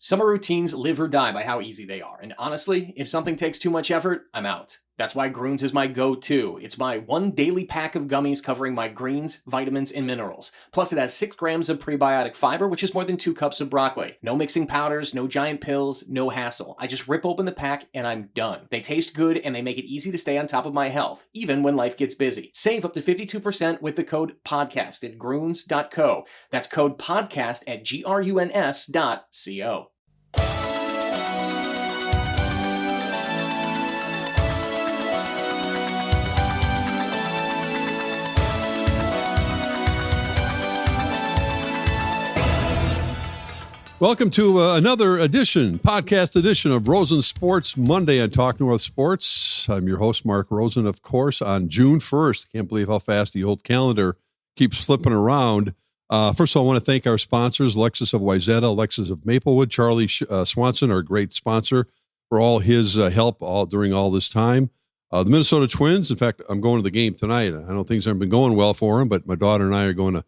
Summer routines live or die by how easy they are. And honestly, if something takes too much effort, I'm out. That's why Groons is my go-to. It's my one daily pack of gummies covering my greens, vitamins, and minerals. Plus, it has 6 grams of prebiotic fiber, which is more than 2 cups of broccoli. No mixing powders, no giant pills, no hassle. I just rip open the pack and I'm done. They taste good and they make it easy to stay on top of my health, even when life gets busy. Save up to 52% with the code PODCAST at Groons.co. That's code PODCAST at GRUNS.co. Welcome to another podcast edition of Rosen Sports Monday on Talk North Sports. I'm your host, Mark Rosen, of course, on June 1st. Can't believe how fast the old calendar keeps flipping around. First of all, I want to thank our sponsors, Alexis of Wayzata, Alexis of Maplewood, Charlie Swanson, our great sponsor, for all his help during all this time. The Minnesota Twins, in fact, I'm going to the game tonight. I know things haven't been going well for them, but my daughter and I are going to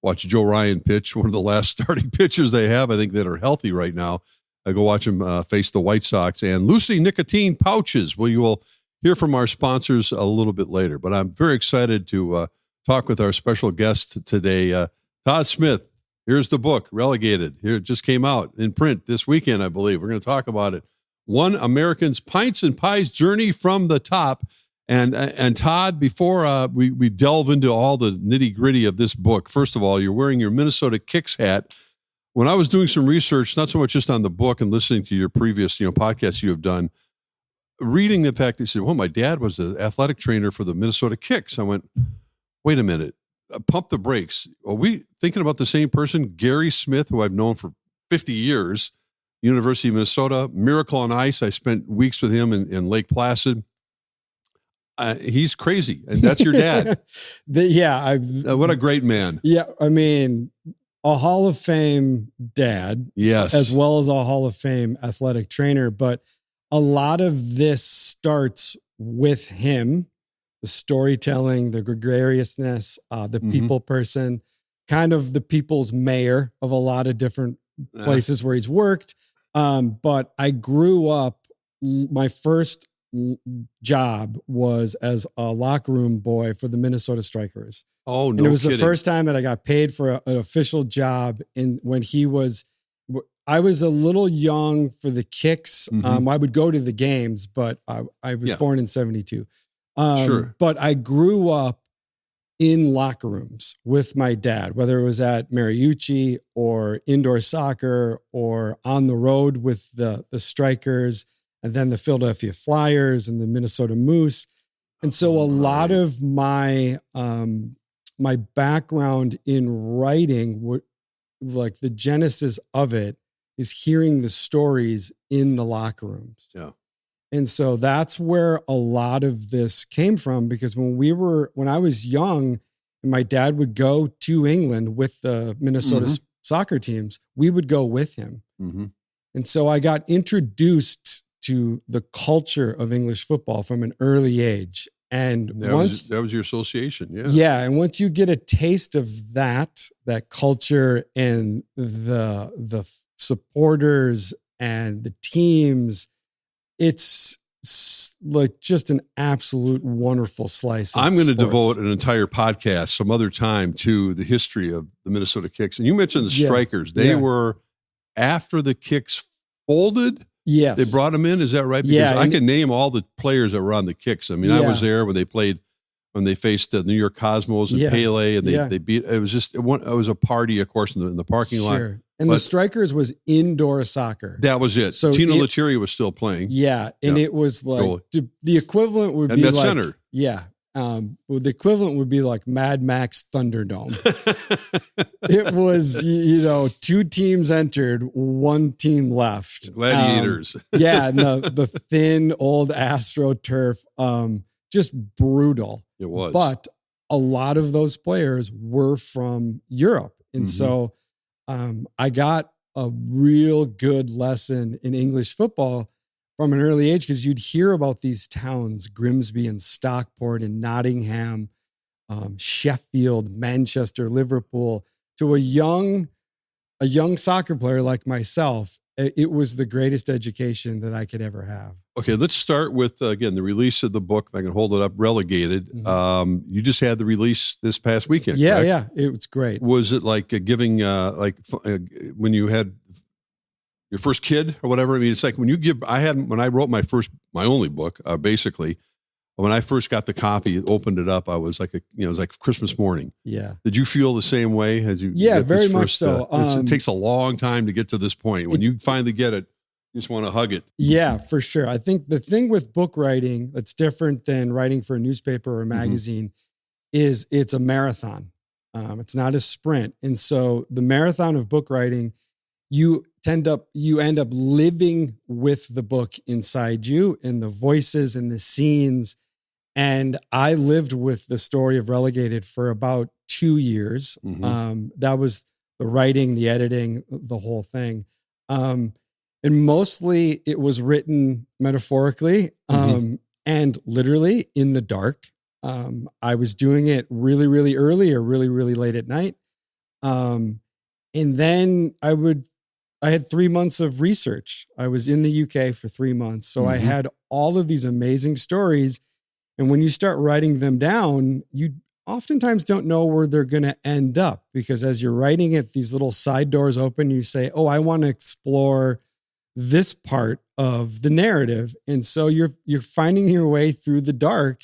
watch Joe Ryan pitch, one of the last starting pitchers they have, I think, that are healthy right now. I go watch him face the White Sox. And Lucy Nicotine Pouches. Well, you will hear from our sponsors a little bit later. But I'm very excited to talk with our special guest today, Todd Smith. Here's the book, Relegated. Here, it just came out in print this weekend, I believe. We're going to talk about it. One American's Pints and Pies Journey from the Top. And Todd, before we delve into all the nitty-gritty of this book, first of all, you're wearing your Minnesota Kicks hat. When I was doing some research, not so much just on the book and listening to your previous podcasts you have done, reading the fact that you said, well, my dad was the athletic trainer for the Minnesota Kicks. I went, wait a minute, pump the brakes. Are we thinking about the same person? Gary Smith, who I've known for 50 years, University of Minnesota, Miracle on Ice. I spent weeks with him in Lake Placid. He's crazy, and that's your dad. What a great man. Yeah, I mean, a Hall of Fame dad, yes, as well as a Hall of Fame athletic trainer. But a lot of this starts with him, the storytelling, the gregariousness, the people person, kind of the people's mayor of a lot of different places where he's worked. But I grew up, my first job was as a locker room boy for the Minnesota Strikers. Oh, no! And it was kidding. The first time that I got paid for an official job. When I was a little young for the Kicks. I would go to the games, but I was born in 72. Sure. But I grew up in locker rooms with my dad, whether it was at Mariucci or indoor soccer or on the road with the Strikers, and then the Philadelphia Flyers and the Minnesota Moose. And so a lot of my my background in writing, like the genesis of it, is hearing the stories in the locker rooms. Yeah. And so that's where a lot of this came from, because when I was young and my dad would go to England with the Minnesota soccer teams, we would go with him. And so I got introduced to the culture of English football from an early age. And that was your association. Yeah. Yeah. And once you get a taste of that culture and the supporters and the teams, it's like just an absolute wonderful slice of I'm going to sports. devote an entire podcast some other time to the history of the Minnesota Kicks. And you mentioned the Strikers. They were, after the Kicks folded, yes, they brought them in. Is that right? Because I can name all the players that were on the Kicks. I mean, I was there when they faced the New York Cosmos and Pele, and they beat. It was a party, of course, in the parking lot. And the Strikers was indoor soccer. That was it. So Tino Lettieri was still playing. Yeah, and it was like the equivalent would be like center. Yeah. Well, the equivalent would be like Mad Max Thunderdome. It was, 2 teams entered, 1 team left. Gladiators. And the thin old AstroTurf, just brutal. It was. But a lot of those players were from Europe. And so I got a real good lesson in English football from an early age, because you'd hear about these towns, Grimsby and Stockport and Nottingham, Sheffield, Manchester, Liverpool, to a young soccer player like myself. it was the greatest education that I could ever have. Okay, let's start with, again, the release of the book. If I can hold it up, Relegated. Mm-hmm. You just had the release this past weekend, Yeah, correct? yeah. It was great. Was it like giving, when you had your first kid or whatever? I mean, it's like when I wrote my only book, basically, when I first got the copy, opened it up, I was like, it was like Christmas morning. Yeah. Did you feel the same way as you? Yeah, very much so. It takes a long time to get to this point. When you finally get it, you just want to hug it. Yeah, for sure. I think the thing with book writing that's different than writing for a newspaper or a magazine is it's a marathon. It's not a sprint. And so the marathon of book writing, you end up living with the book inside you and the voices and the scenes. And I lived with the story of Relegated for about 2 years. That was the writing, the editing, the whole thing. And mostly it was written metaphorically and literally in the dark. I was doing it really, really early or really, really late at night. And then I had 3 months of research. I was in the UK for 3 months. So I had all of these amazing stories. And when you start writing them down, you oftentimes don't know where they're going to end up, because as you're writing it, these little side doors open. You say, oh, I want to explore this part of the narrative. And so you're finding your way through the dark.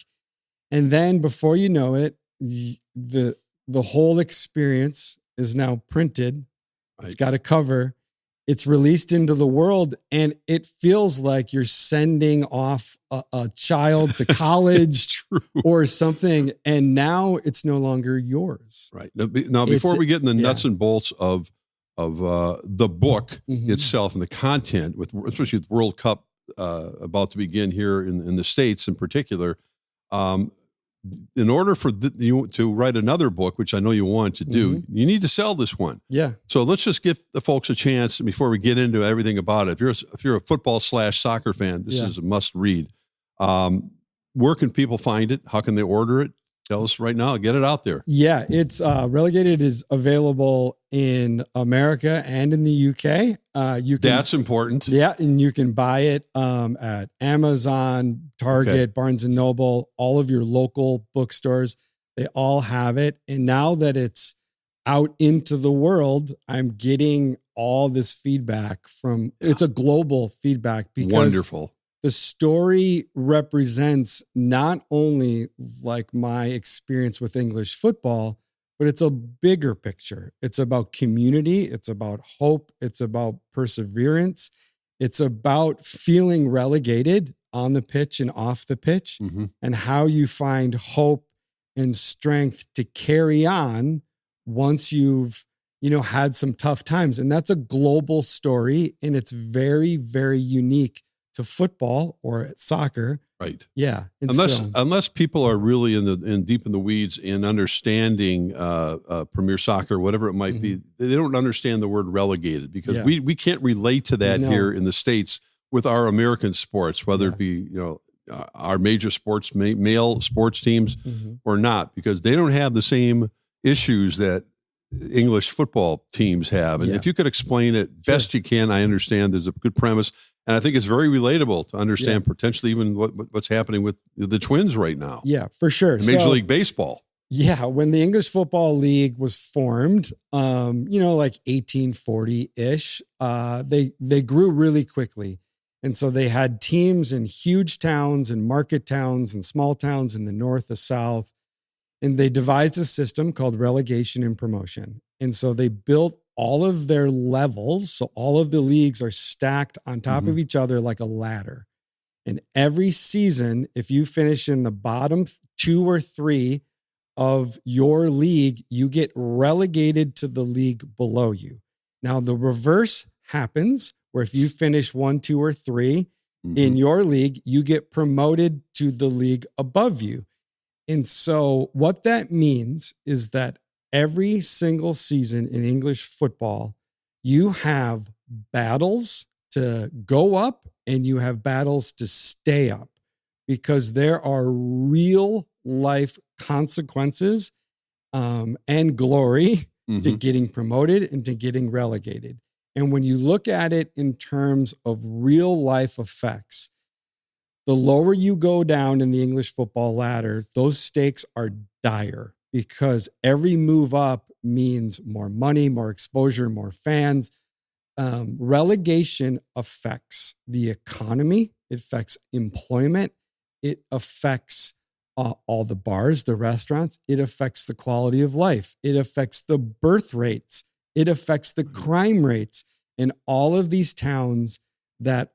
And then before you know it, the whole experience is now printed. Right. It's got a cover. It's released into the world, and it feels like you're sending off a child to college or something. And now it's no longer yours. Right. Now before we get in the nuts and bolts of the book itself and the content, especially with World Cup about to begin here in the States in particular, in order for you to write another book, which I know you want to do, you need to sell this one. Yeah. So let's just give the folks a chance before we get into everything about it. If you're a football/soccer fan, this is a must read. Where can people find it? How can they order it? Tell us right now. Get it out there. Yeah, it's Relegated is available in America and in the UK. That's important. Yeah, and you can buy it at Amazon, Target, Barnes and Noble, all of your local bookstores. They all have it. And now that it's out into the world, I'm getting all this feedback it's a global feedback because wonderful. The story represents not only like my experience with English football, but it's a bigger picture. It's about community. It's about hope. It's about perseverance. It's about feeling relegated on the pitch and off the pitch, and how you find hope and strength to carry on once you've, had some tough times. And that's a global story, and it's very, very unique to football or soccer. Right. Yeah. Unless people are really deep in the weeds in understanding Premier Soccer, whatever it might be, they don't understand the word relegated, because we can't relate to that here in the States with our American sports, whether it be, our major sports, male sports teams or not, because they don't have the same issues that English football teams have. And if you could explain it best you can, I understand there's a good premise. And I think it's very relatable to understand potentially even what's happening with the Twins right now. Yeah, for sure. Major League Baseball. Yeah, when the English Football League was formed, like 1840-ish, they grew really quickly. And so they had teams in huge towns and market towns and small towns in the north, the south. And they devised a system called relegation and promotion. And so they built all of their levels. So all of the leagues are stacked on top of each other like a ladder. And every season, if you finish in the bottom 2 or 3 of your league, you get relegated to the league below you. Now, the reverse happens, where if you finish 1, 2, or 3 in your league, you get promoted to the league above you. And so what that means is that every single season in English football, you have battles to go up and you have battles to stay up, because there are real life consequences and glory to getting promoted and to getting relegated. And when you look at it in terms of real life effects, the lower you go down in the English football ladder, those stakes are dire because every move up means more money, more exposure, more fans. Relegation affects the economy. It affects employment. It affects all the bars, the restaurants. It affects the quality of life. It affects the birth rates. It affects the crime rates in all of these towns that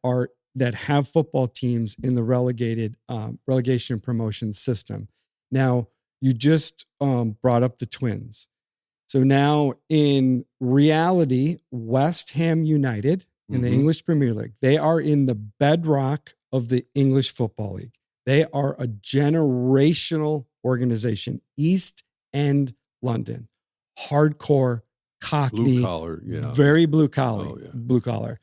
have football teams in the relegation promotion system. Now, you just brought up the Twins. So now in reality, West Ham United in the English Premier League, they are in the bedrock of the English Football League. They are a generational organization, East End London, hardcore, Cockney, blue collar, very blue collar.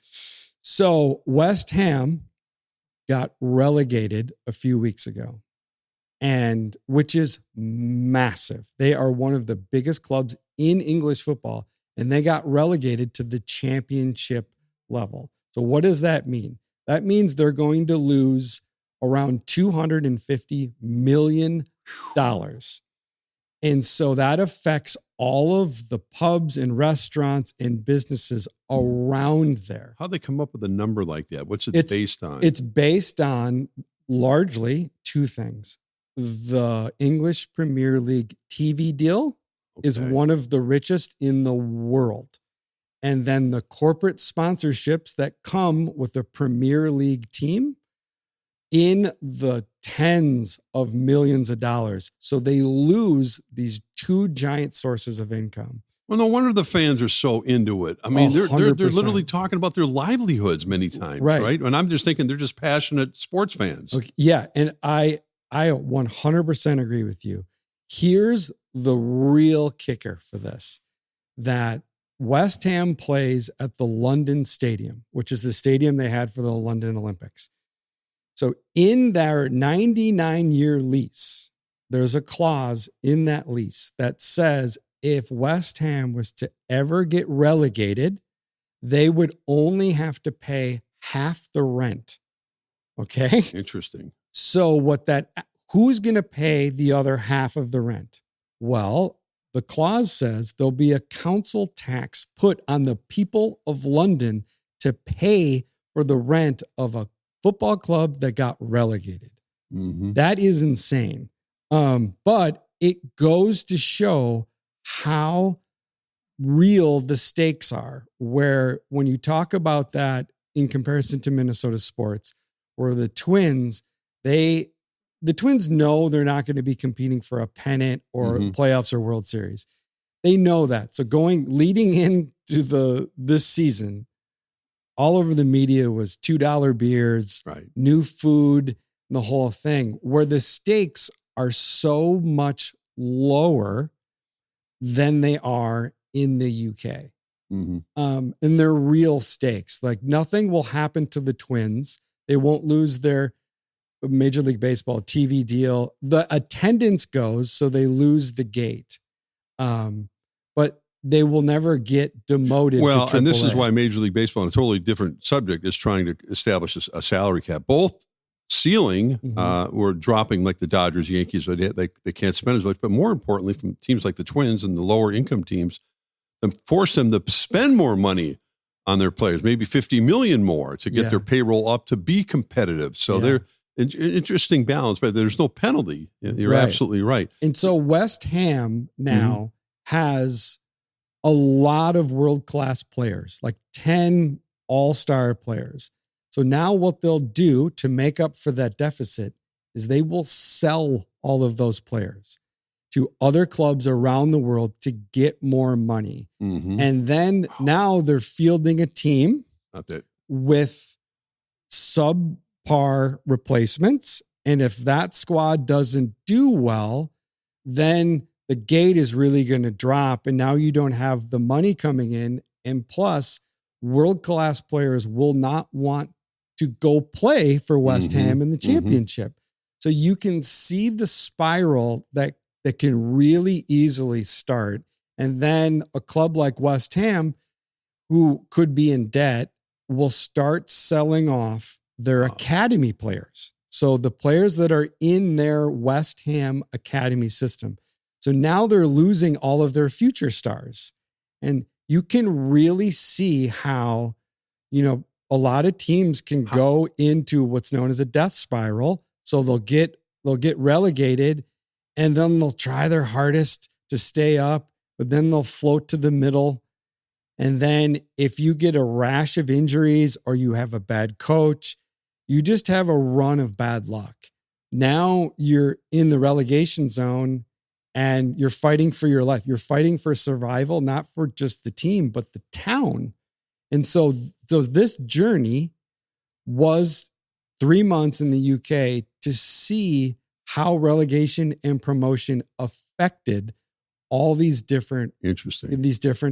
So West Ham got relegated a few weeks ago, and which is massive. They are one of the biggest clubs in English football, and they got relegated to the championship level. So what does that mean? That means they're going to lose around $250 million. And so that affects all of the pubs and restaurants and businesses around there. How'd they come up with a number like that? What's it based on? It's based on largely two things. The English Premier League TV deal is one of the richest in the world. And then the corporate sponsorships that come with the Premier League team in the tens of millions of dollars. So they lose these two giant sources of income. Well, no wonder the fans are so into it. I mean, they're literally talking about their livelihoods many times, right? And I'm just thinking they're just passionate sports fans. Okay, yeah, and I 100% agree with you. Here's the real kicker for this, that West Ham plays at the London Stadium, which is the stadium they had for the London Olympics. So in their 99-year lease, there's a clause in that lease that says if West Ham was to ever get relegated, they would only have to pay half the rent. Okay? Interesting. So who's going to pay the other half of the rent? Well, the clause says there'll be a council tax put on the people of London to pay for the rent of a football club that got relegated. That is insane. But it goes to show how real the stakes are, where when you talk about that in comparison to Minnesota sports, where the Twins know they're not going to be competing for a pennant or playoffs or World Series. They know that. So leading into this season, all over the media was $2 beers, new food, the whole thing, where the stakes are so much lower than they are in the UK. And they're real stakes. Like nothing will happen to the Twins. They won't lose their Major League Baseball TV deal. The attendance goes, so they lose the gate. But they will never get demoted to AAA. And this is why Major League Baseball, on a totally different subject, is trying to establish a salary cap. Both ceiling were dropping, like the Dodgers, Yankees, they can't spend as much. But more importantly, from teams like the Twins and the lower income teams, and force them to spend more money on their players, maybe $50 million more to get their payroll up to be competitive. So they're an interesting balance, but there's no penalty. You're absolutely right. And so West Ham now has a lot of world-class players, like 10 all-star players. So now what they'll do to make up for that deficit is they will sell all of those players to other clubs around the world to get more money. And then now they're fielding a team with subpar replacements. And if that squad doesn't do well, then the gate is really going to drop. And now you don't have the money coming in. And plus, world-class players will not want to go play for West Ham in the championship. So you can see the spiral that can really easily start. And then a club like West Ham, who could be in debt will start selling off their academy players. So the players that are in their West Ham academy system. So now they're losing all of their future stars. And you can really see how, a lot of teams can go into what's known as a death spiral. So they'll get relegated, and then they'll try their hardest to stay up, but then they'll float to the middle. And then if you get a rash of injuries or you have a bad coach, you just have a run of bad luck. Now you're in the relegation zone and you're fighting for your life. You're fighting for survival, not for just the team, but the town. And so this journey was 3 months in the UK to see how relegation and promotion affected all these different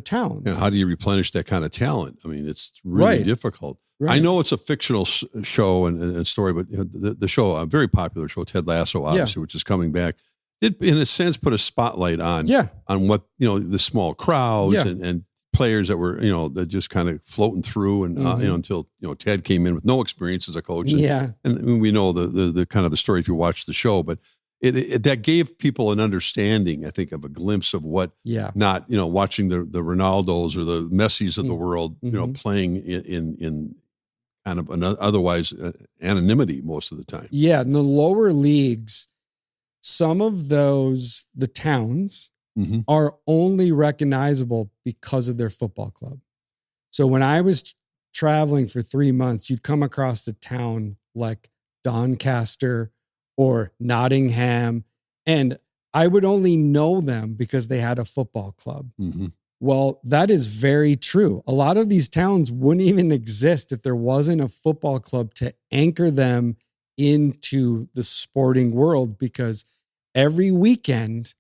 towns. And how do you replenish that kind of talent? I mean, it's really difficult. Right. I know it's a fictional show and story, but the show, a very popular show, Ted Lasso, obviously, which is coming back, did in a sense put a spotlight on what, the small crowds and players that were, that just kind of floating through and, until, Ted came in with no experience as a coach. And we know the kind of the story if you watch the show, but that gave people an understanding, I think, of a glimpse of what, not, watching the Ronaldos or the Messis of the world, playing in kind of an otherwise anonymity most of the time. Yeah. In the lower leagues, some of the towns are only recognizable because of their football club. So when I was traveling for 3 months, you'd come across a town like Doncaster or Nottingham, and I would only know them because they had a football club. Well, that is very true. A lot of these towns wouldn't even exist if there wasn't a football club to anchor them into the sporting world, because every weekend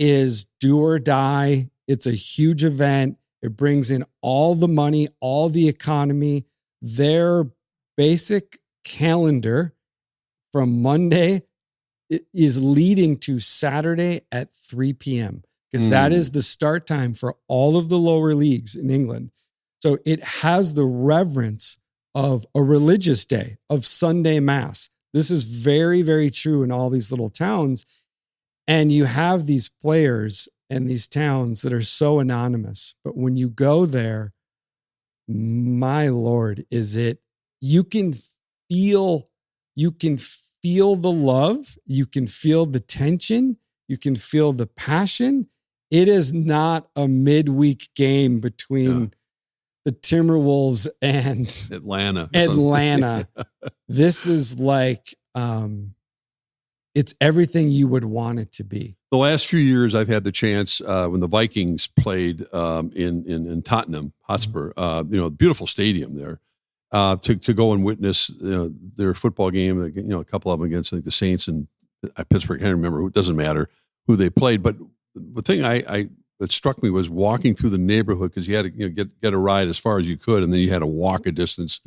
is do or die. It's a huge event. It brings in all the money, all the economy. Their basic calendar from Monday is leading to Saturday at 3 p.m. because that is the start time for all of the lower leagues in England. So it has the reverence of a religious day, of Sunday Mass. This is very, very true in all these little towns. And you have these players and these towns that are so anonymous. But when you go there, my Lord, you can feel the love, you can feel the tension, you can feel the passion. It is not a midweek game between the Timberwolves and Atlanta. This is like, it's everything you would want it to be. The last few years, I've had the chance when the Vikings played in Tottenham Hotspur, beautiful stadium there, to go and witness their football game. A couple of them against, I think, the Saints and Pittsburgh. I can't remember. It doesn't matter who they played. But the thing that struck me was walking through the neighborhood, because you had to get a ride as far as you could, and then you had to walk a distance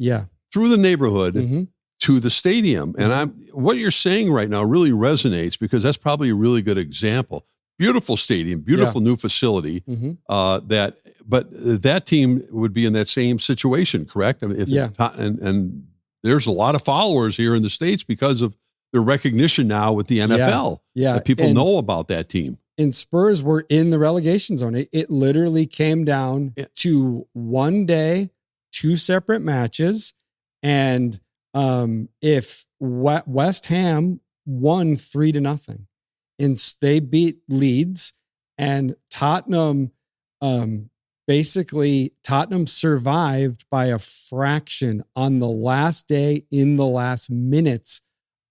through the neighborhood to the stadium. And what you're saying right now really resonates, because that's probably a really good example. Beautiful stadium, beautiful new facility. But that team would be in that same situation, correct? I mean, and there's a lot of followers here in the States because of their recognition now with the NFL. That people know about that team. And Spurs were in the relegation zone. It literally came down to one day, 2 separate matches, and if West Ham won 3-0, and they beat Leeds, and Tottenham, Tottenham survived by a fraction on the last day in the last minutes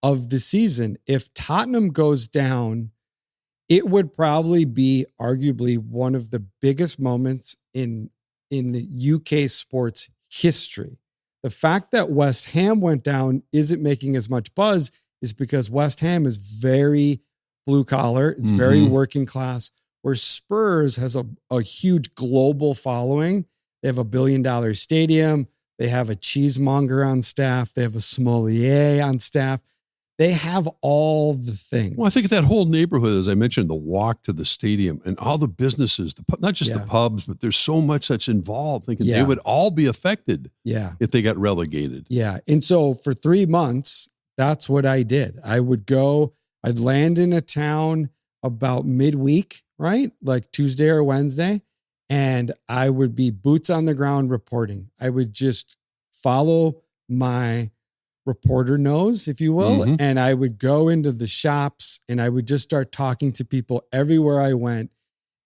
of the season. If Tottenham goes down, it would probably be arguably one of the biggest moments in the UK sports history. The fact that West Ham went down isn't making as much buzz is because West Ham is very blue collar. It's very working class, where Spurs has a huge global following. They have $1 billion stadium. They have a cheesemonger on staff. They have a sommelier on staff. They have all the things. Well, I think that whole neighborhood, as I mentioned, the walk to the stadium and all the businesses, not just the pubs, but there's so much that's involved. Thinking they would all be affected if they got relegated. Yeah. And so for 3 months, that's what I did. I would go, I'd land in a town about midweek, right? Like Tuesday or Wednesday. And I would be boots on the ground reporting. I would just follow my reporter nose, if you will. Mm-hmm. And I would go into the shops and I would just start talking to people everywhere I went.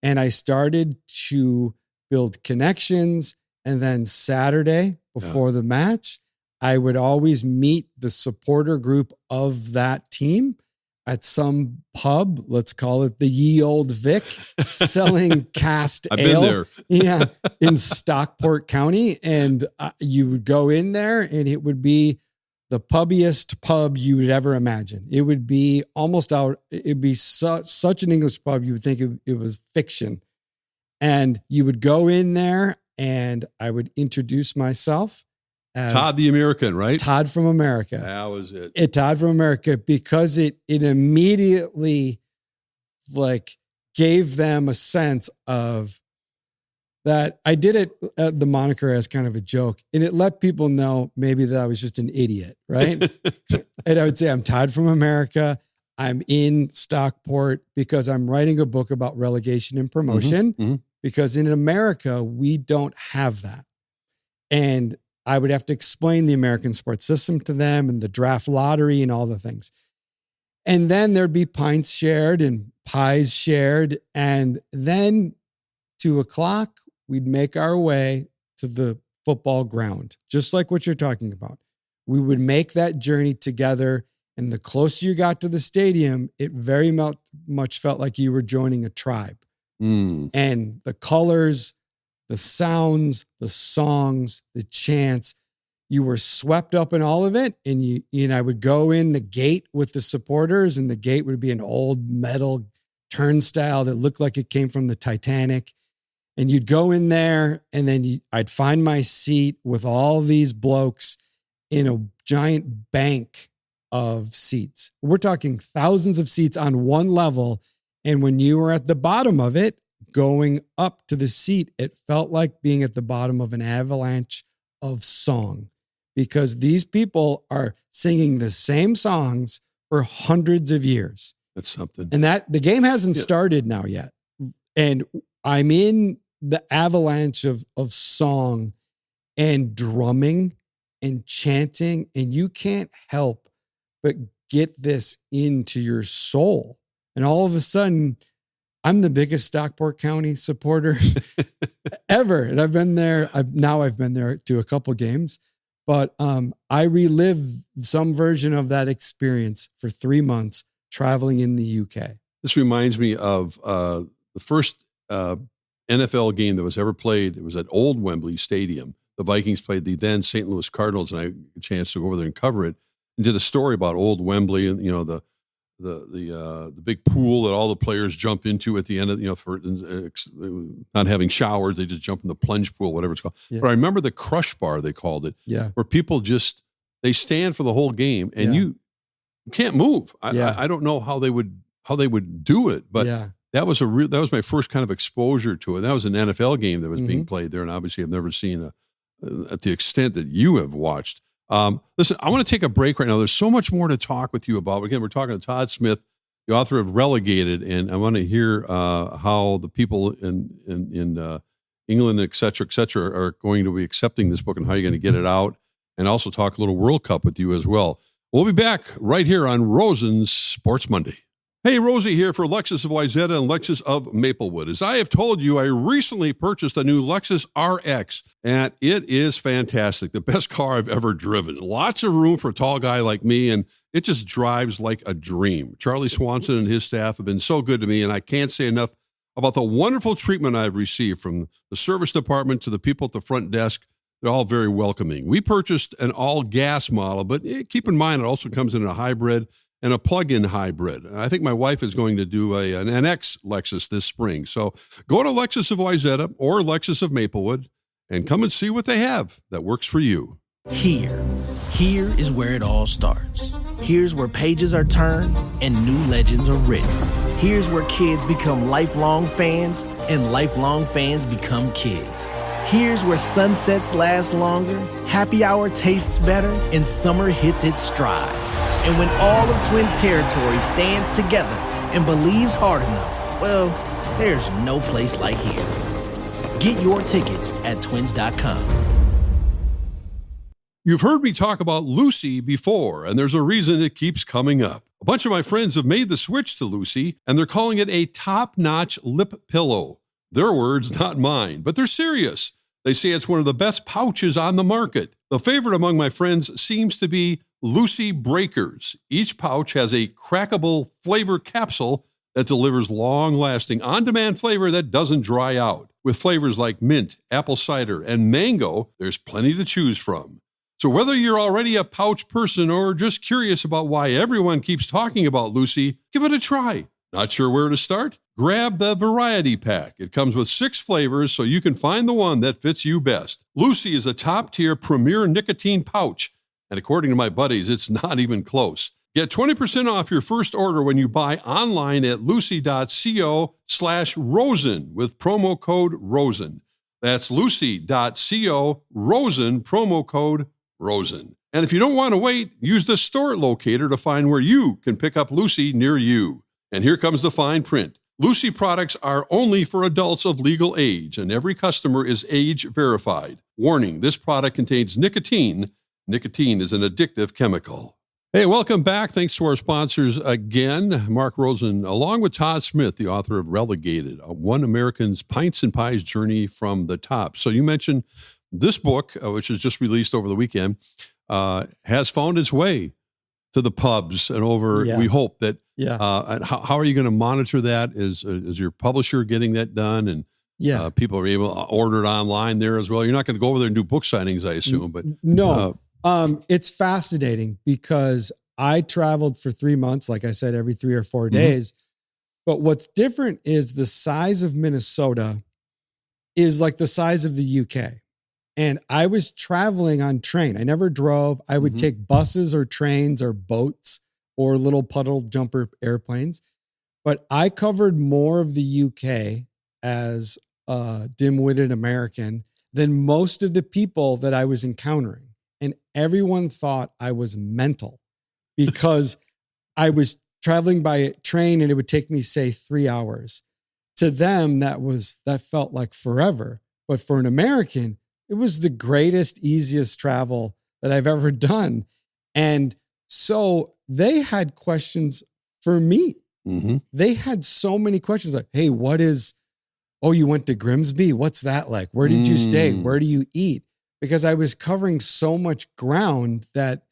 And I started to build connections. And then Saturday before the match, I would always meet the supporter group of that team at some pub, let's call it the Ye Old Vic, selling cast I've ale. been there. Yeah, in Stockport County. And you would go in there and it would be the pubbiest pub you would ever imagine. It would be almost out. It'd be such an English pub. You would think it was fiction. And you would go in there and I would introduce myself as Todd the American, right? Todd from America. That was it. Todd from America, because it immediately like gave them a sense of that I did it, the moniker as kind of a joke, and it let people know maybe that I was just an idiot, right? And I would say, I'm Todd from America. I'm in Stockport because I'm writing a book about relegation and promotion, because in America, we don't have that. And I would have to explain the American sports system to them and the draft lottery and all the things. And then there'd be pints shared and pies shared. And then 2:00, we'd make our way to the football ground, just like what you're talking about. We would make that journey together. And the closer you got to the stadium, it very much felt like you were joining a tribe. And the colors, the sounds, the songs, the chants, you were swept up in all of it. And I would go in the gate with the supporters, and the gate would be an old metal turnstile that looked like it came from the Titanic. And you'd go in there, and then I'd find my seat with all these blokes in a giant bank of seats. We're talking thousands of seats on one level. And when you were at the bottom of it, going up to the seat, it felt like being at the bottom of an avalanche of song, because these people are singing the same songs for hundreds of years. That's something. And that the game hasn't started now yet. And I'm in the avalanche of song and drumming and chanting, and you can't help but get this into your soul. And all of a sudden, I'm the biggest Stockport County supporter ever. And I've been there. I've been there to a couple games, but I relived some version of that experience for 3 months traveling in the UK. This reminds me of the first NFL game that was ever played. It was at Old Wembley Stadium. The Vikings played the then St. Louis Cardinals, and I had a chance to go over there and cover it, and did a story about Old Wembley and, the big pool that all the players jump into at the end of, for not having showers, they just jump in the plunge pool, whatever it's called. Yeah. But I remember the crush bar, they called it, where people they stand for the whole game, and you can't move. I don't know how they would do it, but that was my first kind of exposure to it. That was an NFL game that was being played there, and obviously I've never seen at the extent that you have watched. Listen, I want to take a break right now. There's so much more to talk with you about. Again, we're talking to Todd Smith, the author of Relegated, and I want to hear how the people in England, et cetera, are going to be accepting this book and how you're going to get it out, and also talk a little World Cup with you as well. We'll be back right here on Rosen's Sports Monday. Hey, Rosie here for Lexus of Wayzata and Lexus of Maplewood. As I have told you, I recently purchased a new Lexus RX, and it is fantastic. The best car I've ever driven. Lots of room for a tall guy like me, and it just drives like a dream. Charlie Swanson and his staff have been so good to me, and I can't say enough about the wonderful treatment I've received from the service department to the people at the front desk. They're all very welcoming. We purchased an all-gas model, but keep in mind it also comes in a hybrid and a plug-in hybrid. I think my wife is going to do an NX Lexus this spring. So go to Lexus of Wayzata or Lexus of Maplewood and come and see what they have that works for you. Here, Here is where it all starts. Here's where pages are turned and new legends are written. Here's where kids become lifelong fans and lifelong fans become kids. Here's where sunsets last longer, happy hour tastes better, and summer hits its stride. And when all of Twins territory stands together and believes hard enough, well, there's no place like here. Get your tickets at twins.com. You've heard me talk about Lucy before, and there's a reason it keeps coming up. A bunch of my friends have made the switch to Lucy, and they're calling it a top-notch lip pillow. Their words, not mine, but they're serious. They say it's one of the best pouches on the market. The favorite among my friends seems to be Lucy Breakers. Each pouch has a crackable flavor capsule that delivers long-lasting, on-demand flavor that doesn't dry out. With flavors like mint, apple cider, and mango, there's plenty to choose from. So whether you're already a pouch person or just curious about why everyone keeps talking about Lucy, give it a try. Not sure where to start? Grab the variety pack. It comes with 6 flavors so you can find the one that fits you best. Lucy is a top-tier premier nicotine pouch, and according to my buddies, it's not even close. Get 20% off your first order when you buy online at lucy.co/Rosen with promo code Rosen. That's lucy.co Rosen, promo code Rosen. And if you don't want to wait, use the store locator to find where you can pick up Lucy near you. And here comes the fine print. Lucy products are only for adults of legal age, and every customer is age verified. Warning, this product contains nicotine. Nicotine is an addictive chemical. Hey, welcome back. Thanks to our sponsors again. Mark Rosen, along with Todd Smith, the author of Relegated, One American's Pints and Pies Journey from the Top. So you mentioned this book, which was just released over the weekend, has found its way to the pubs and over. Yeah. We hope that. Yeah. How are you going to monitor that? Is your publisher getting that done? And people are able to order it online there as well. You're not going to go over there and do book signings, I assume. But no, it's fascinating because I traveled for 3 months, like I said, every 3 or 4 days. But what's different is the size of Minnesota is like the size of the UK. And I was traveling on train. I never drove. I would take buses or trains or boats or little puddle jumper airplanes. But I covered more of the UK as a dim-witted American than most of the people that I was encountering. And everyone thought I was mental because I was traveling by train and it would take me, say, 3 hours. To them, that felt like forever. But for an American, it was the greatest, easiest travel that I've ever done. And so they had questions for me. They had so many questions like, hey, you went to Grimsby? What's that like? Where did you stay? Where do you eat? Because I was covering so much ground that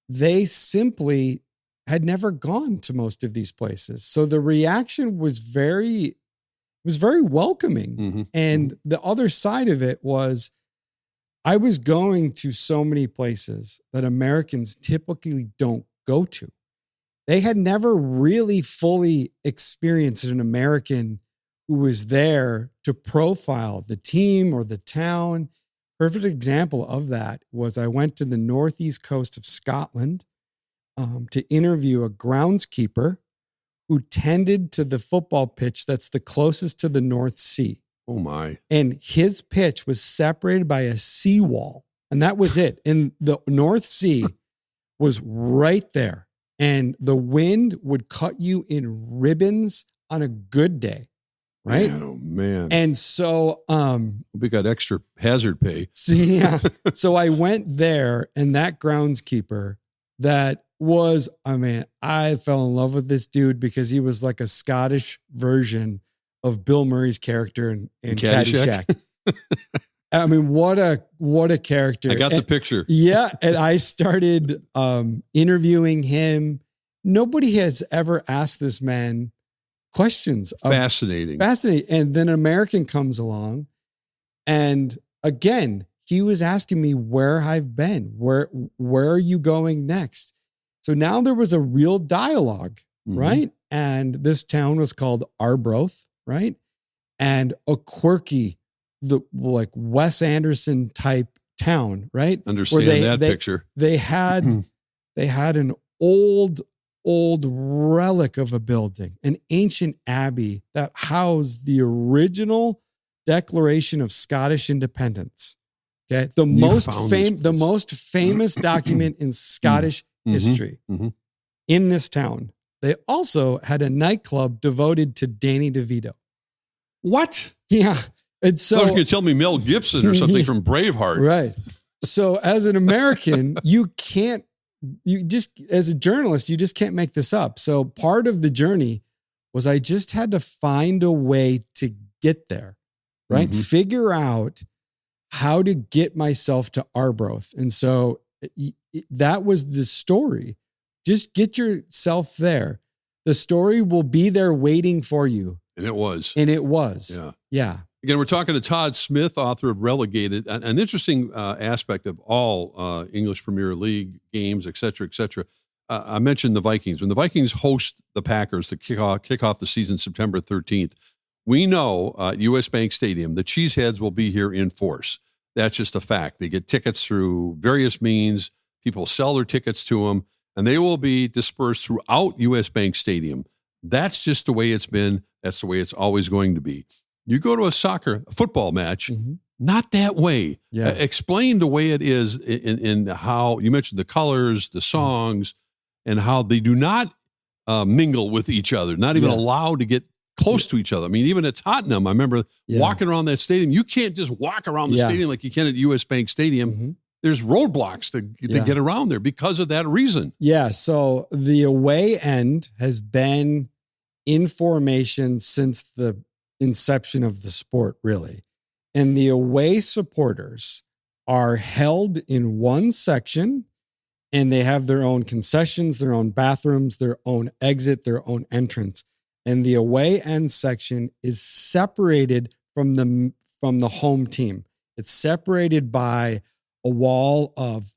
they simply had never gone to most of these places. So the reaction was very welcoming. And the other side of it was I was going to so many places that Americans typically don't go to. They had never really fully experienced an American who was there to profile the team or the town. Perfect example of that was I went to the northeast coast of Scotland to interview a groundskeeper who tended to the football pitch that's the closest to the North Sea. Oh my. And his pitch was separated by a seawall. And that was it. And the North Sea was right there. And the wind would cut you in ribbons on a good day. Right? Man, oh man. And so we got extra hazard pay. So I went there, and that groundskeeper that was, I fell in love with this dude because he was like a Scottish version of Bill Murray's character in Caddyshack. What a character. I got the picture. Yeah. And I started interviewing him. Nobody has ever asked this man questions. Fascinating. And then an American comes along, and again, he was asking me where I've been, where are you going next? So now there was a real dialogue, right? And this town was called Arbroath, right? And a quirky, like Wes Anderson type town, right? Understand that picture. They had an old relic of a building, an ancient abbey that housed the original Declaration of Scottish Independence. Okay, the most famous document in Scottish history in this town. They also had a nightclub devoted to Danny DeVito. What? Yeah. And so I was going to tell me Mel Gibson or something from Braveheart. Right. So as an American, as a journalist, you just can't make this up. So part of the journey was I just had to find a way to get there, right? Figure out how to get myself to Arbroath. And so that was the story. Just get yourself there. The story will be there waiting for you. And it was. Yeah. Again, we're talking to Todd Smith, author of Relegated, an interesting aspect of all English Premier League games, et cetera, et cetera. I mentioned the Vikings. When the Vikings host the Packers to kick off the season September 13th, we know U.S. Bank Stadium, the Cheeseheads will be here in force. That's just a fact. They get tickets through various means. People sell their tickets to them, and they will be dispersed throughout U.S. Bank Stadium. That's just the way it's been. That's the way it's always going to be. You go to a football match, not that way. Yeah. Explain the way it is in how you mentioned the colors, the songs, and how they do not mingle with each other, not even allowed to get close to each other. I mean, even at Tottenham, I remember walking around that stadium. You can't just walk around the stadium like you can at U.S. Bank Stadium. There's roadblocks to get around there because of that reason. Yeah. So the away end has been in formation since the inception of the sport, really. And the away supporters are held in one section, and they have their own concessions, their own bathrooms, their own exit, their own entrance. And the away end section is separated from the home team. It's separated by a wall of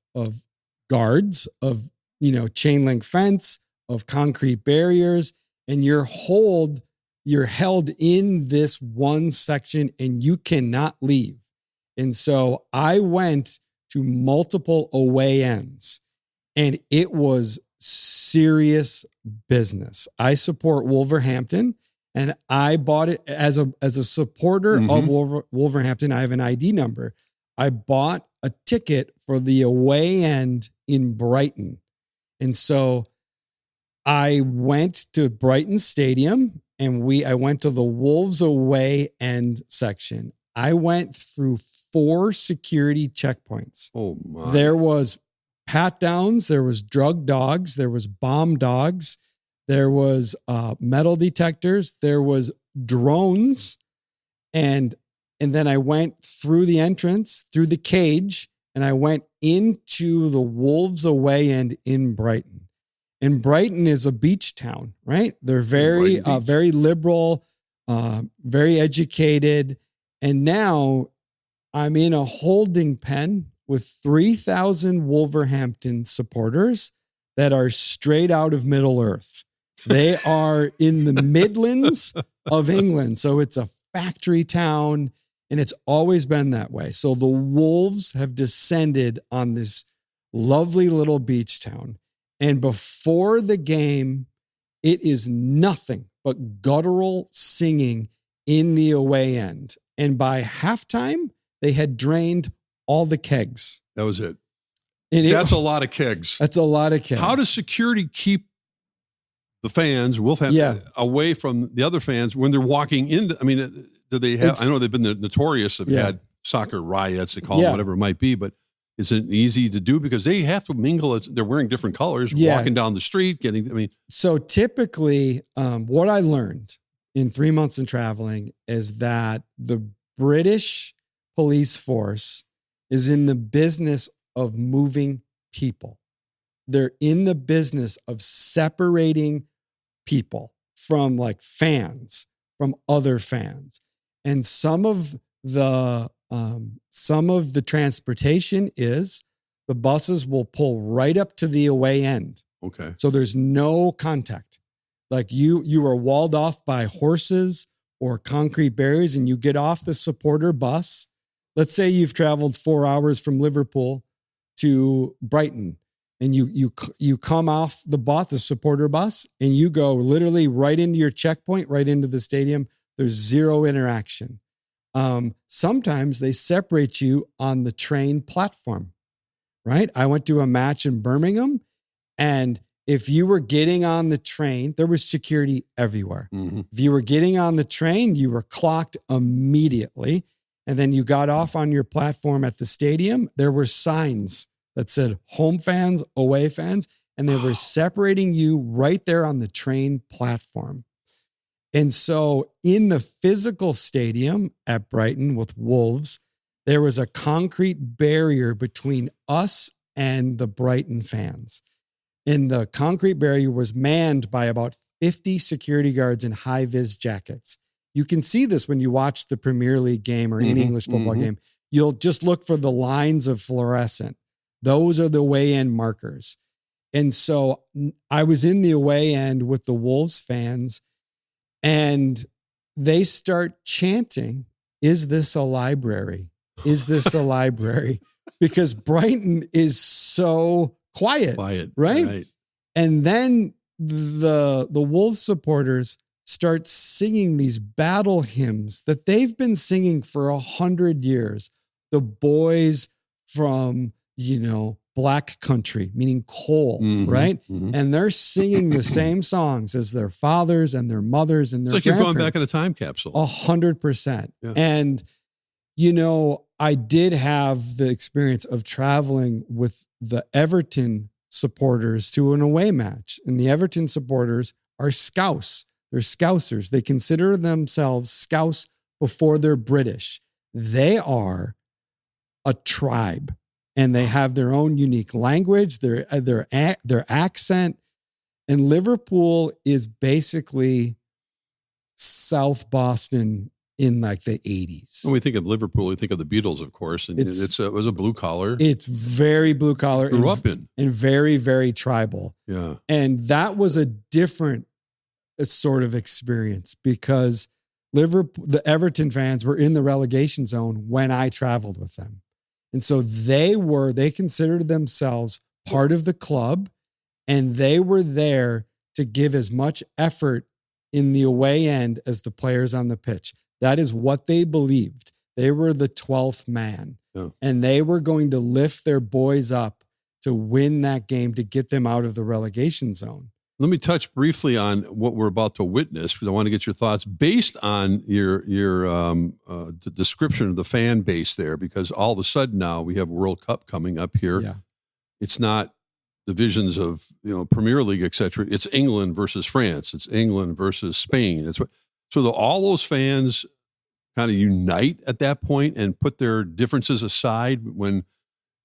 guards, of chain link fence, of concrete barriers, and you're held in this one section and you cannot leave. And so I went to multiple away ends, and it was serious business. I support Wolverhampton, and I bought it as a supporter of Wolverhampton. I have an ID number. I bought a ticket for the away end in Brighton. And so I went to Brighton Stadium, and I went to the Wolves away end section. I went through 4 security checkpoints. Oh my. There was pat downs, there was drug dogs, there was bomb dogs, there was metal detectors, there was drones, and then I went through the entrance, through the cage, and I went into the Wolves away end in Brighton. And Brighton is a beach town, right? They're very liberal, very educated. And now I'm in a holding pen with 3,000 Wolverhampton supporters that are straight out of Middle Earth. They are in the Midlands of England. So it's a factory town, and it's always been that way. So the Wolves have descended on this lovely little beach town. And before the game, it is nothing but guttural singing in the away end. And by halftime, they had drained all the kegs. That was it. That's a lot of kegs. That's a lot of kegs. How does security keep the fans, away from the other fans when they're walking in? I mean, do they have, I know they've been notorious, have had soccer riots, they call them, whatever it might be, but is it easy to do? Because they have to mingle. They're wearing different colors, walking down the street, So typically, what I learned in 3 months in traveling is that the British police force is in the business of moving people. They're in the business of separating people from fans, from other fans. And some of the transportation is the buses will pull right up to the away end. Okay. So there's no contact. You are walled off by horses or concrete barriers, and you get off the supporter bus. let's say you've traveled 4 hours from Liverpool to Brighton, and you come off the supporter bus, and you go literally right into your checkpoint, right into the stadium. There's zero interaction. Sometimes they separate you on the train platform, right? I went to a match in Birmingham, and if you were getting on the train, there was security everywhere. Mm-hmm. If you were getting on the train, you were clocked immediately. And then you got off on your platform at the stadium. There were signs that said home fans, away fans, and they were separating you right there on the train platform. And so in the physical stadium at Brighton with Wolves, there was a concrete barrier between us and the Brighton fans. And the concrete barrier was manned by about 50 security guards in high-vis jackets. You can see this when you watch the Premier League game or any English football game. You'll just look for the lines of fluorescent. Those are the away-end markers. And so I was in the away end with the Wolves fans, and they start chanting, "Is this a library? Is this a library?" Because Brighton is so quiet, right? And then the Wolves supporters start singing these battle hymns that they've been singing for 100 years. The boys from, Black Country, meaning coal, right? And they're singing the same songs as their fathers and their mothers and their it's like you're going back in the time capsule. 100%. Yeah. And, I did have the experience of traveling with the Everton supporters to an away match. And the Everton supporters are Scouse. They're Scousers. They consider themselves Scouse before they're British. They are a tribe, and they have their own unique language, their accent. And Liverpool is basically South Boston in like the 80s. When we think of Liverpool, we think of the Beatles, of course, and it was a blue collar. It's very blue collar. Grew up in. And very, very tribal. Yeah. And that was a different sort of experience because the Everton fans were in the relegation zone when I traveled with them. And so they considered themselves part of the club, and they were there to give as much effort in the away end as the players on the pitch. That is what they believed. They were the 12th man, and they were going to lift their boys up to win that game to get them out of the relegation zone. Let me touch briefly on what we're about to witness, because I want to get your thoughts based on your description of the fan base there, because all of a sudden now we have World Cup coming up here. Yeah. It's not divisions of Premier League, et cetera. It's England versus France. It's England versus Spain. So all those fans kind of unite at that point and put their differences aside when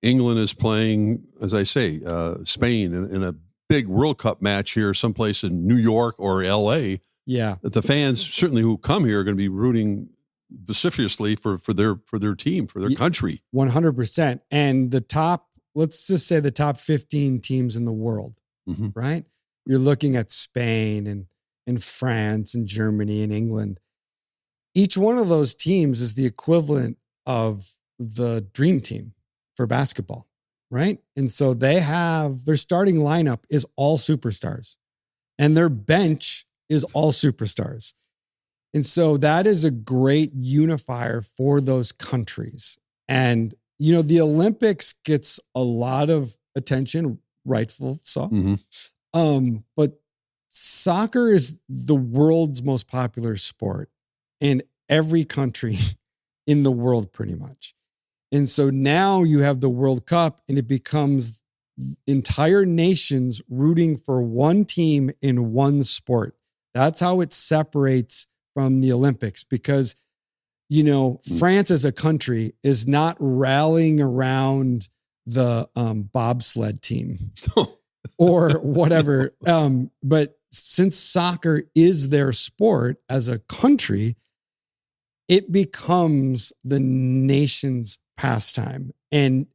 England is playing, as I say, Spain in a big World Cup match here, someplace in New York or LA. Yeah. That the fans certainly who come here are going to be rooting vociferously for their team, for their country. 100%. And let's just say the top 15 teams in the world, right? You're looking at Spain and France and Germany and England. Each one of those teams is the equivalent of the dream team for basketball, right? And so their starting lineup is all superstars, and their bench is all superstars. And so that is a great unifier for those countries. And, the Olympics gets a lot of attention, rightful so. But soccer is the world's most popular sport in every country in the world, pretty much. And so now you have the World Cup, and it becomes entire nations rooting for one team in one sport. That's how it separates from the Olympics, because, France as a country is not rallying around the bobsled team or whatever. But since soccer is their sport as a country, it becomes the nation's pastime. And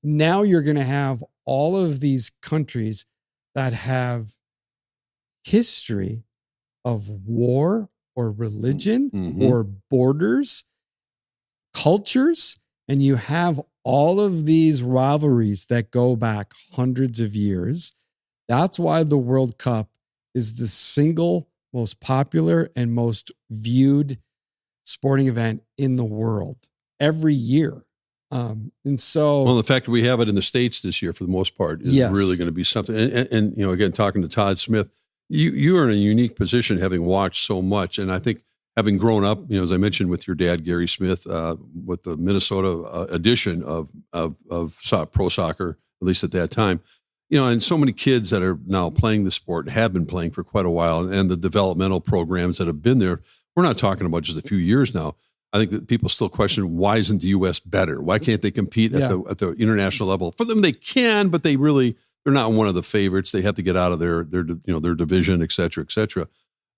now you're going to have all of these countries that have history of war or religion or borders cultures and you have all of these rivalries that go back hundreds of years. That's why the World Cup is the single most popular and most viewed sporting event in the world every year. And so, well, the fact that we have it in the States this year, for the most part, is really going to be something. And again, talking to Todd Smith, you are in a unique position, having watched so much. And I think having grown up, as I mentioned, with your dad, Gary Smith, with the Minnesota edition of pro soccer, at least at that time, and so many kids that are now playing the sport have been playing for quite a while, and the developmental programs that have been there. We're not talking about just a few years now. I think that people still question, why isn't the U.S. better? Why can't they compete at the international level? For them, they can, but they're not one of the favorites. They have to get out of their division, et cetera, et cetera.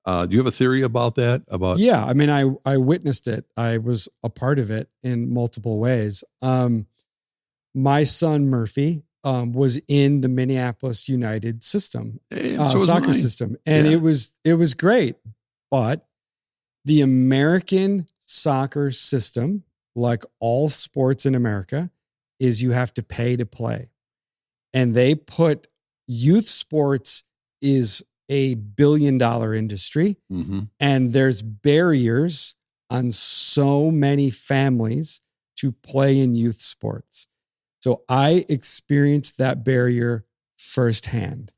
Do you have a theory about that? Yeah, I mean, I witnessed it. I was a part of it in multiple ways. My son Murphy was in the Minneapolis United system, soccer system, and it was great. But the American soccer system, like all sports in America, is you have to pay to play. And they put youth sports is a $1 billion industry. Mm-hmm. And there's barriers on so many families to play in youth sports. So I experienced that barrier firsthand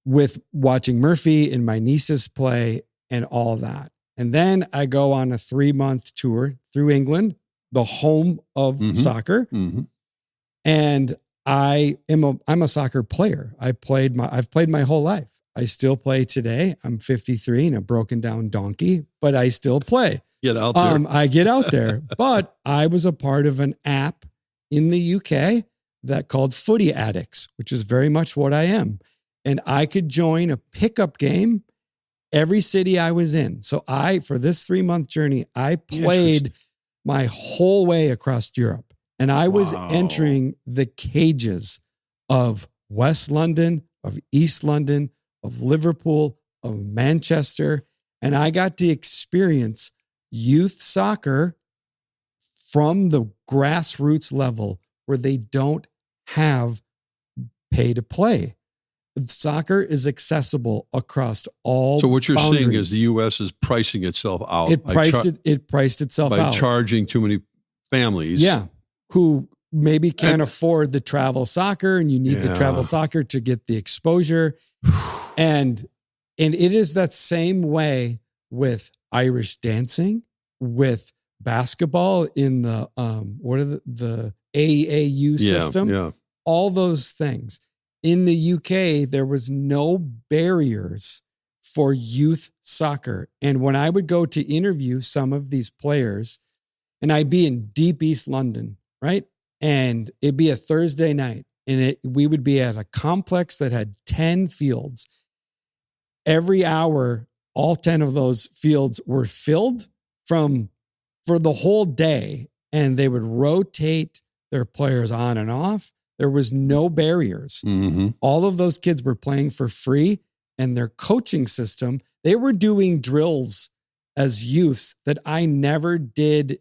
with watching Murphy and my nieces play and all that. And then I go on a 3-month tour through England, the home of soccer. Mm-hmm. And I'm a soccer player. I've played my whole life. I still play today. I'm 53 and a broken down donkey, but I still play. Get out there. I get out there. But I was a part of an app in the UK that called Footy Addicts, which is very much what I am. And I could join a pickup game every city I was in. So for this 3-month journey, I played my whole way across Europe. And I was entering the cages of West London, of East London, of Liverpool, of Manchester. And I got to experience youth soccer from the grassroots level where they don't have pay to play. Soccer is accessible across all. So what you're boundaries. saying is the U.S. is pricing itself out. It priced itself out by charging too many families. Yeah, who maybe can't afford the travel soccer, and you need the travel soccer to get the exposure. and it is that same way with Irish dancing, with basketball in the the AAU system. Yeah. All those things. In the UK, there was no barriers for youth soccer. And when I would go to interview some of these players, and I'd be in deep East London, right? And it'd be a Thursday night, and we would be at a complex that had 10 fields. Every hour, all 10 of those fields were filled for the whole day, and they would rotate their players on and off. There was no barriers. Mm-hmm. All of those kids were playing for free, and their coaching system, they were doing drills as youths that I never did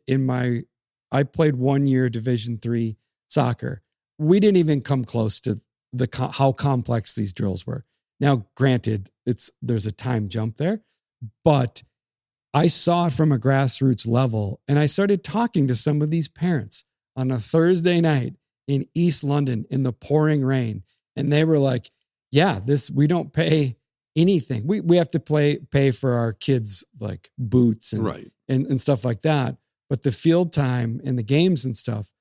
I played 1 year Division III soccer. We didn't even come close to how complex these drills were. Now, granted, there's a time jump there, but I saw it from a grassroots level, and I started talking to some of these parents on a Thursday night in East London in the pouring rain. And they were like, yeah, we don't pay anything. We have to pay for our kids' like boots and stuff like that. But the field time and the games and stuff,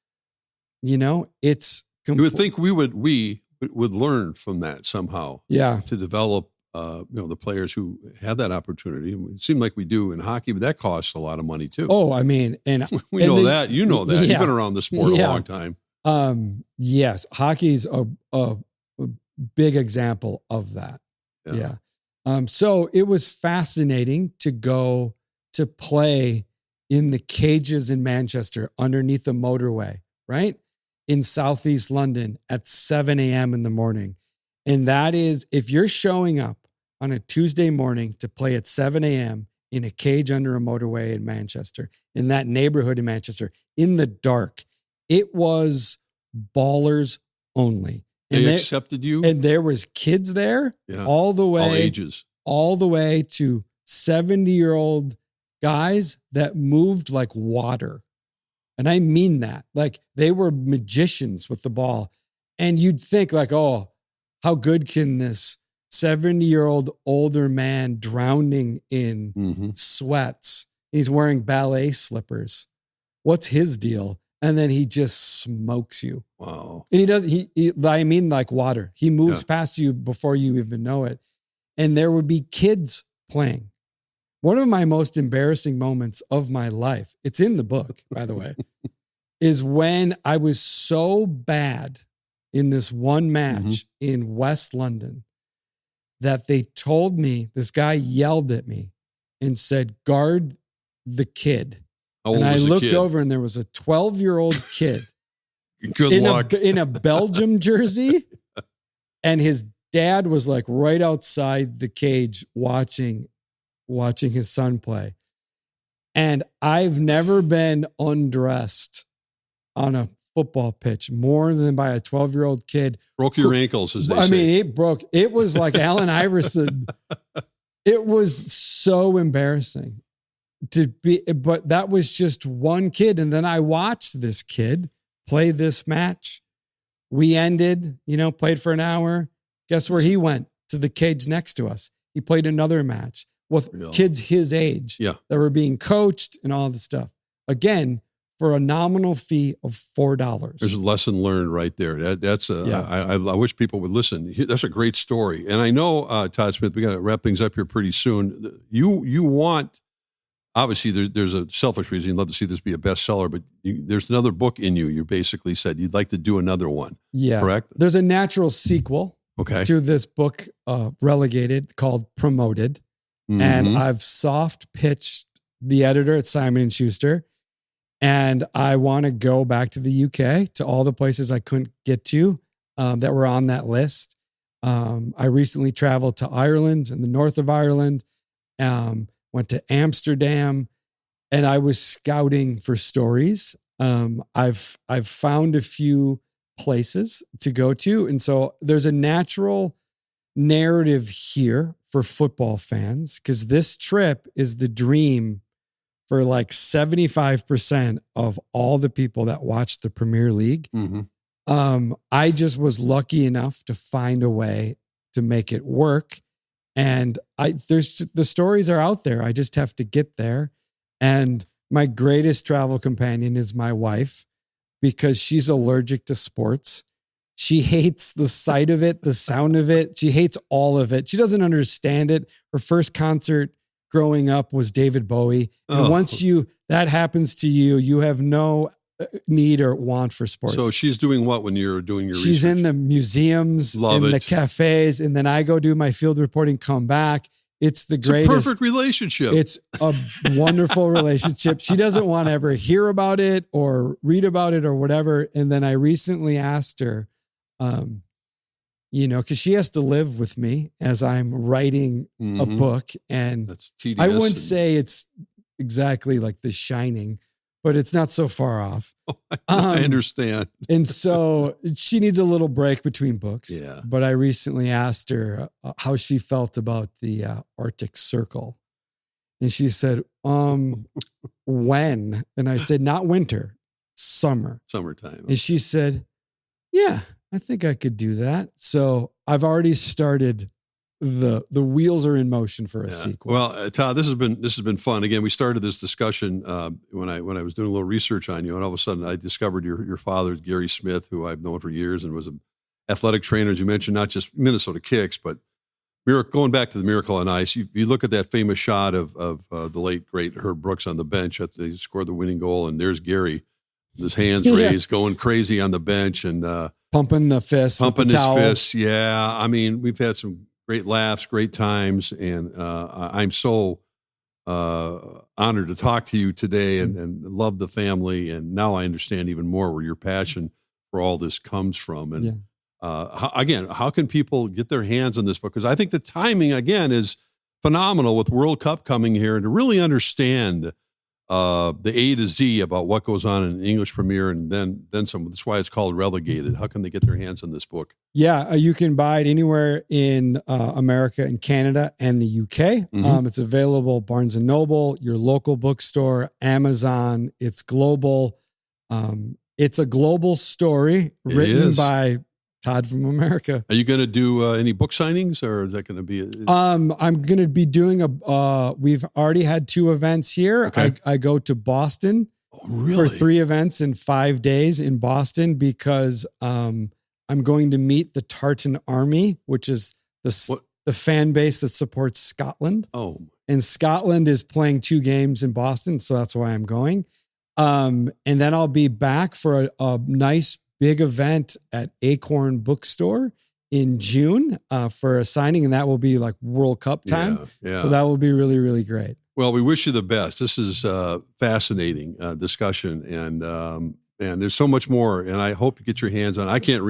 it's you would think we would learn from that somehow. Yeah. To develop the players who have that opportunity. It seemed like we do in hockey, but that costs a lot of money too. Oh, I mean, and we know that. You know that. You've been around the sport a long time. Yes, hockey's a big example of that. Yeah. So it was fascinating to go to play in the cages in Manchester underneath the motorway, right? In Southeast London at 7 a.m. in the morning. And that is, if you're showing up on a Tuesday morning to play at 7 a.m. in a cage under a motorway in Manchester, in that neighborhood in Manchester, in the dark. It was ballers only. And They accepted you? And there was kids there all the way. All ages. All the way to 70-year-old guys that moved like water. And I mean that. Like they were magicians with the ball. And you'd think like, oh, how good can this 70-year-old older man drowning in sweats? He's wearing ballet slippers. What's his deal? And then he just smokes you. Wow. And he does, I mean, like water. He moves past you before you even know it. And there would be kids playing. One of my most embarrassing moments of my life, it's in the book, by the way, is when I was so bad in this one match in West London that they told me, this guy yelled at me and said, guard the kid. And I looked over and there was a 12-year-old kid Good luck. In a Belgium jersey. And his dad was like right outside the cage watching his son play. And I've never been undressed on a football pitch more than by a 12-year-old kid. Broke your ankles, as they say. I mean, it broke. It was like Allen Iverson. It was so embarrassing to be, but that was just one kid. And then I watched this kid play this match. We ended, played for an hour. Guess where he went? To the cage next to us. He played another match with kids his age that were being coached and all the stuff. Again, for a nominal fee of $4. There's a lesson learned right there. I wish people would listen. That's a great story. And I know, Todd Smith, we got to wrap things up here pretty soon. You want, obviously there's a selfish reason. You'd love to see this be a bestseller, but there's another book in you. You basically said you'd like to do another one. Yeah. Correct? There's a natural sequel to this book, Relegated, called Promoted. And I've soft pitched the editor at Simon & Schuster. And I want to go back to the UK, to all the places I couldn't get to that were on that list. I recently traveled to Ireland, in the north of Ireland, went to Amsterdam, and I was scouting for stories. I've found a few places to go to. And so there's a natural narrative here for football fans, because this trip is the dream for like 75% of all the people that watch the Premier League. I just was lucky enough to find a way to make it work. And the stories are out there. I just have to get there. And my greatest travel companion is my wife, because she's allergic to sports. She hates the sight of it, the sound of it. She hates all of it. She doesn't understand it. Her first concert growing up was David Bowie. And once that happens to you, you have no need or want for sports. So she's doing what when you're doing your research? She's in the museums, the cafes, and then I go do my field reporting, come back. It's the greatest. It's a perfect relationship. It's a wonderful relationship. She doesn't want to ever hear about it or read about it or whatever. And then I recently asked her, because she has to live with me as I'm writing a book. And that's tedious. I wouldn't say it's exactly like The Shining, but it's not so far off. I understand. And so she needs a little break between books. Yeah. But I recently asked her how she felt about the Arctic Circle. And she said, when? And I said, not winter, summer. Summertime. And she said, yeah, I think I could do that. So I've already started. The wheels are in motion for a sequel. Well, Todd, this has been fun. Again, we started this discussion when I was doing a little research on you, and all of a sudden I discovered your father, Gary Smith, who I've known for years and was an athletic trainer, as you mentioned, not just Minnesota Kicks, but going back to the Miracle on Ice. You look at that famous shot of the late great Herb Brooks on the bench after they scored the winning goal, and there's Gary, with his hands raised, going crazy on the bench and pumping the fist, pumping his fists. Yeah, I mean, we've had some great laughs, great times, and I'm so honored to talk to you today and love the family. And now I understand even more where your passion for all this comes from. And how can people get their hands on this book? Because I think the timing, again, is phenomenal with World Cup coming here, and to really understand the A to Z about what goes on in English Premier and then some. That's why it's called Relegated. How can they get their hands on this book? Yeah, you can buy it anywhere in America and Canada and the UK. Mm-hmm. It's available Barnes & Noble, your local bookstore, Amazon. It's global. It's a global story written by Todd from America. Are you going to do any book signings, or is that going to be? I'm going to be doing we've already had 2 events here. Okay. I go to Boston for 3 events in 5 days in Boston because I'm going to meet the Tartan Army, which is the fan base that supports Scotland. Oh, and Scotland is playing 2 games in Boston, so that's why I'm going. And then I'll be back for a nice big event at Acorn Bookstore in June for a signing, and that will be like World Cup time. Yeah. So that will be really, really great. Well, we wish you the best. This is fascinating discussion, and there's so much more. And I hope you get your hands on. I can't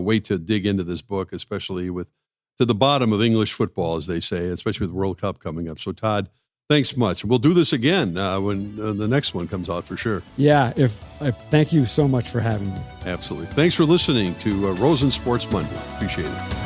wait to dig into this book, especially to the bottom of English football, as they say, especially with World Cup coming up. So, Todd, thanks much. We'll do this again when the next one comes out for sure. Yeah. Thank you so much for having me. Absolutely. Thanks for listening to Rosen Sports Monday. Appreciate it.